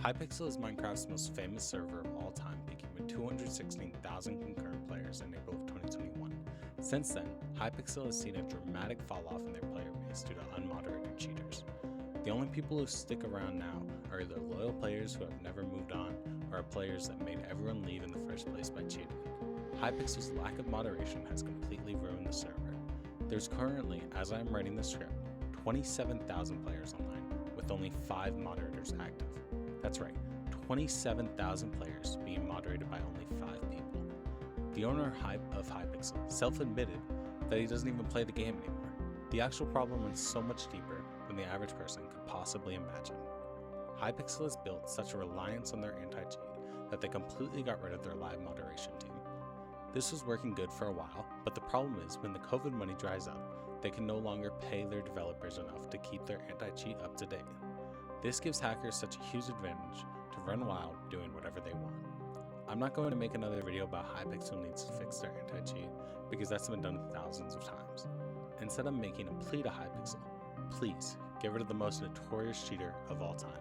Hypixel is Minecraft's most famous server of all time, peaking with 216,000 concurrent players in April of 2021. Since then, Hypixel has seen a dramatic fall-off in their player base due to unmoderated cheaters. The only people who stick around now are either loyal players who have never moved on, or players that made everyone leave in the first place by cheating. Hypixel's lack of moderation has completely ruined the server. There's currently, as I am writing this script, 27,000 players online, with only 5 moderators active. That's right, 27,000 players being moderated by only 5 people. The owner of Hypixel self-admitted that he doesn't even play the game anymore. The actual problem is so much deeper than the average person could possibly imagine. Hypixel has built such a reliance on their anti-cheat that they completely got rid of their live moderation team. This was working good for a while, but the problem is when the COVID money dries up, they can no longer pay their developers enough to keep their anti-cheat up to date. This gives hackers such a huge advantage to run wild doing whatever they want. I'm not going to make another video about Hypixel needs to fix their anti-cheat because that's been done thousands of times. Instead, I'm making a plea to Hypixel. Please, get rid of the most notorious cheater of all time.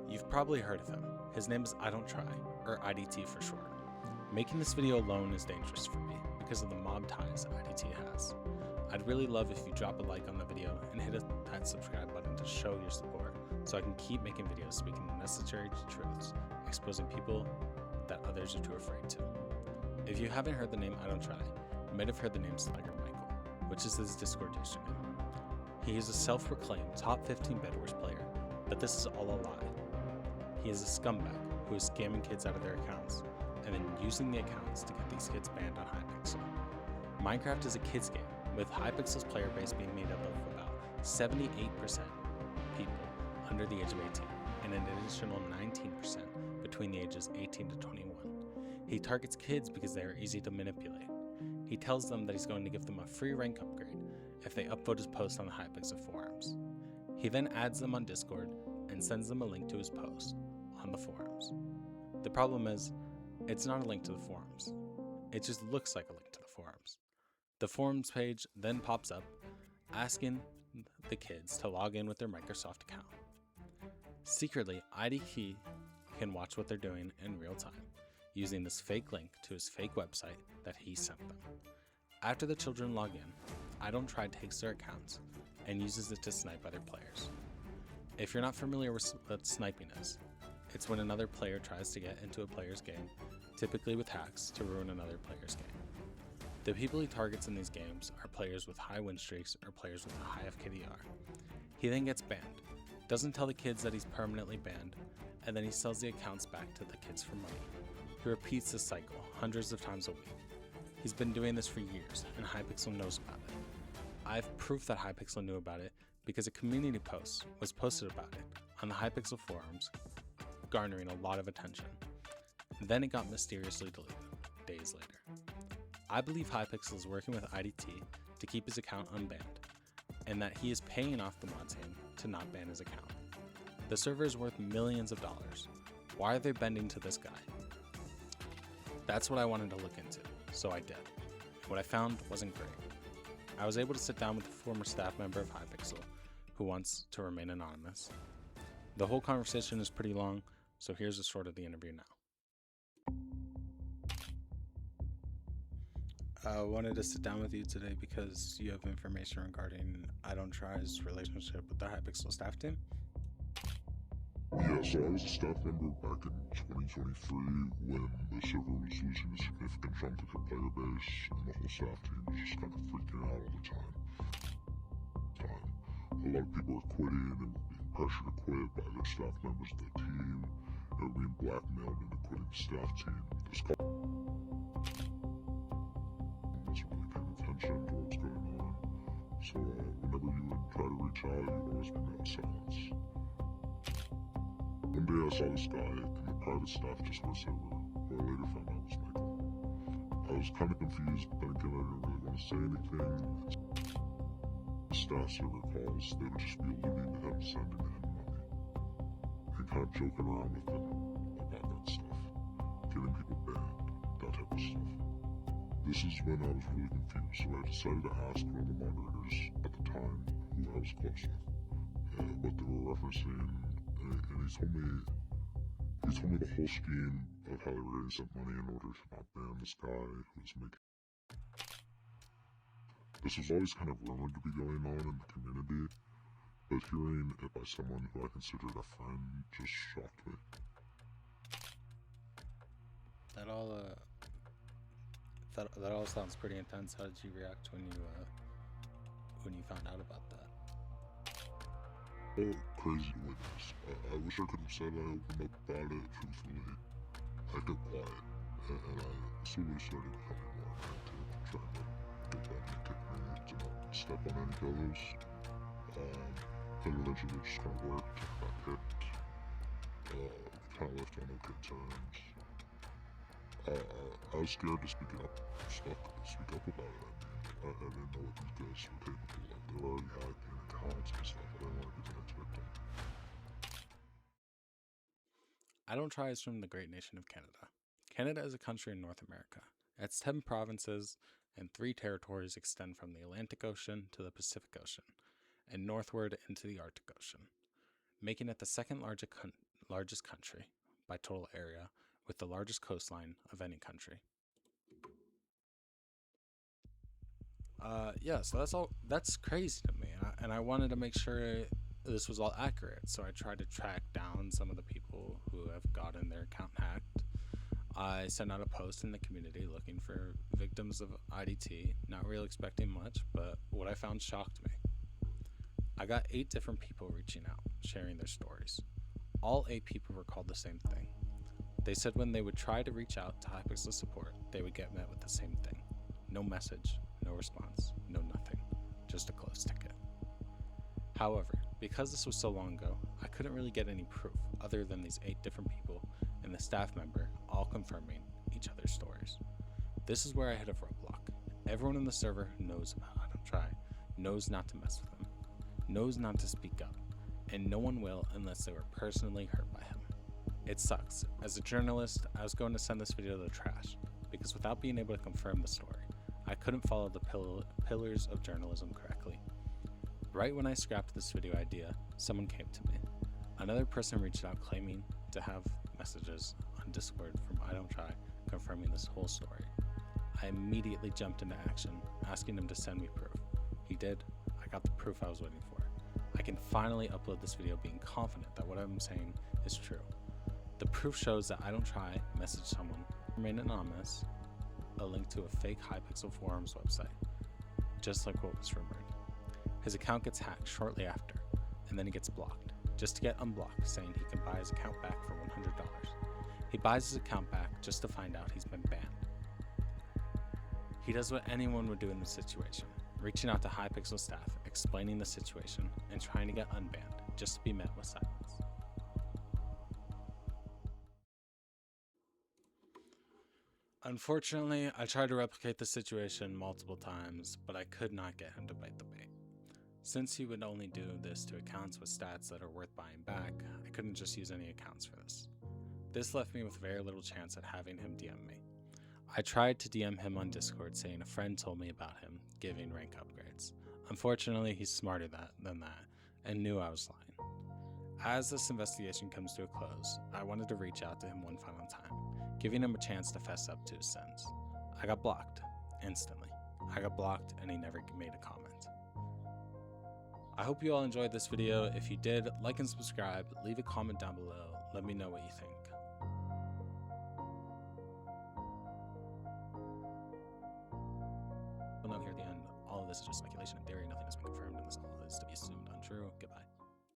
You've probably heard of him. His name is I Don't Try, or IDT for short. Making this video alone is dangerous for me because of the mob ties IDT has. I'd really love if you drop a like on the video and hit that subscribe button to show your support so I can keep making videos speaking the necessary truths, exposing people that others are too afraid to. If you haven't heard the name I Don't Try, you might have heard the name Slugger Michael, which is his Discord username. He is a self-proclaimed top 15 Bedwars player, but this is all a lie. He is a scumbag who is scamming kids out of their accounts and then using the accounts to get these kids banned on Hypixel. Minecraft is a kids game, with Hypixel's player base being made up of about 78% people under the age of 18 and an additional 19% between the ages 18 to 21. He targets kids because they are easy to manipulate. He tells them that he's going to give them a free rank upgrade if they upvote his post on the Hypixel forums. He then adds them on Discord and sends them a link to his post on the forums. The problem is, it's not a link to the forums. It just looks like a link to the forums. The forums page then pops up asking the kids to log in with their Microsoft account. Secretly, IDT can watch what they're doing in real time using this fake link to his fake website that he sent them. After the children log in, I Don't Try takes their accounts and uses it to snipe other players. If you're not familiar with what sniping is, it's when another player tries to get into a player's game, typically with hacks, to ruin another player's game. The people he targets in these games are players with high win streaks or players with a high FKDR. He then gets banned, doesn't tell the kids that he's permanently banned, and then he sells the accounts back to the kids for money. He repeats this cycle hundreds of times a week. He's been doing this for years, and Hypixel knows about it. I have proof that Hypixel knew about it because a community post was posted about it on the Hypixel forums, garnering a lot of attention. Then it got mysteriously deleted days later. I believe Hypixel is working with IDT to keep his account unbanned, and that he is paying off the mod team to not ban his account. The server is worth millions of dollars. Why are they bending to this guy? That's what I wanted to look into, so I did. What I found wasn't great. I was able to sit down with a former staff member of Hypixel who wants to remain anonymous. The whole conversation is pretty long, so here's a short of the interview now. I wanted to sit down with you today because you have information regarding I Don't Try's relationship with the Hypixel staff team. Yeah, so I was a staff member back in 2023 when the server was losing a significant chunk of their player base and the whole staff team was just kind of freaking out all the time. A lot of people were quitting and were being pressured to quit by their staff members of the team. They were being blackmailed into quitting the staff team. This call wasn't really paying attention to what was going on. So whenever you would try to reach out, you'd always be met with silence. One day I saw this guy in the private staff Discord server, who I later found out was Michael. I was kind of confused, but then again I didn't really want to say anything. The staff server calls, they would just be alluding to him sending him money. And kind of joking around with him about that stuff. Getting people banned, that type of stuff. This is when I was really confused, so I decided to ask one of the moderators at the time who I was close with what they were referencing. and he told me the whole scheme of how they were getting some money in order to not ban this guy who was making. This was always kind of rumored to be going on in the community, but hearing it by someone who I considered a friend just shocked me. That all sounds pretty intense. How did you react when you found out about that? Oh, crazy to witness. I wish I could have said I opened up about it truthfully. I kept quiet, and I slowly started becoming more attentive, trying to get that technique to not step on any toes. And eventually just kind of worked. I got picked. Kind of left on okay terms. I was scared to speak up about it. I didn't know what these guys were capable of. They were already hacking accounts and stuff. I didn't want to be the next victim. I Don't Try is from the great nation of Canada. Canada is a country in North America. Its 10 provinces and 3 territories extend from the Atlantic Ocean to the Pacific Ocean, and northward into the Arctic Ocean, making it the second largest country by total area, with the largest coastline of any country. So that's crazy to me, and I wanted to make sure this was all accurate, so I tried to track down some of the people who have gotten their account hacked. I sent out a post in the community looking for victims of IDT, not really expecting much, but what I found shocked me. I got 8 different people reaching out, sharing their stories. All 8 people recalled the same thing. They said when they would try to reach out to Hypixel support, they would get met with the same thing. No message, no response, no nothing, just a close ticket. However, because this was so long ago, I couldn't really get any proof other than these 8 different people and the staff member all confirming each other's stories. This is where I hit a roadblock. Everyone in the server knows about I Don't Try, knows not to mess with him, knows not to speak up, and no one will unless they were personally hurt by him. It sucks. As a journalist, I was going to send this video to the trash, because without being able to confirm the story, I couldn't follow the pillars of journalism correctly. Right when I scrapped this video idea, someone came to me. Another person reached out claiming to have messages on Discord from I Don't Try confirming this whole story. I immediately jumped into action, asking him to send me proof. He did. I got the proof I was waiting for. I can finally upload this video being confident that what I'm saying is true. The proof shows that I Don't Try messaged someone, remain anonymous, a link to a fake Hypixel forums website, just like what was rumored. His account gets hacked shortly after, and then he gets blocked, just to get unblocked, saying he can buy his account back for $100. He buys his account back just to find out he's been banned. He does what anyone would do in this situation, reaching out to Hypixel staff, explaining the situation, and trying to get unbanned, just to be met with silence. Unfortunately, I tried to replicate the situation multiple times, but I could not get him to bite the bait. Since he would only do this to accounts with stats that are worth buying back, I couldn't just use any accounts for this. This left me with very little chance at having him DM me. I tried to DM him on Discord saying a friend told me about him giving rank upgrades. Unfortunately, he's smarter than that and knew I was lying. As this investigation comes to a close, I wanted to reach out to him one final time, giving him a chance to fess up to his sins. I got blocked, instantly. I got blocked and he never made a comment. I hope you all enjoyed this video. If you did, like and subscribe, leave a comment down below, let me know what you think. Well, now here at the end, all of this is just speculation and theory, nothing has been confirmed, and this all is to be assumed untrue. Goodbye.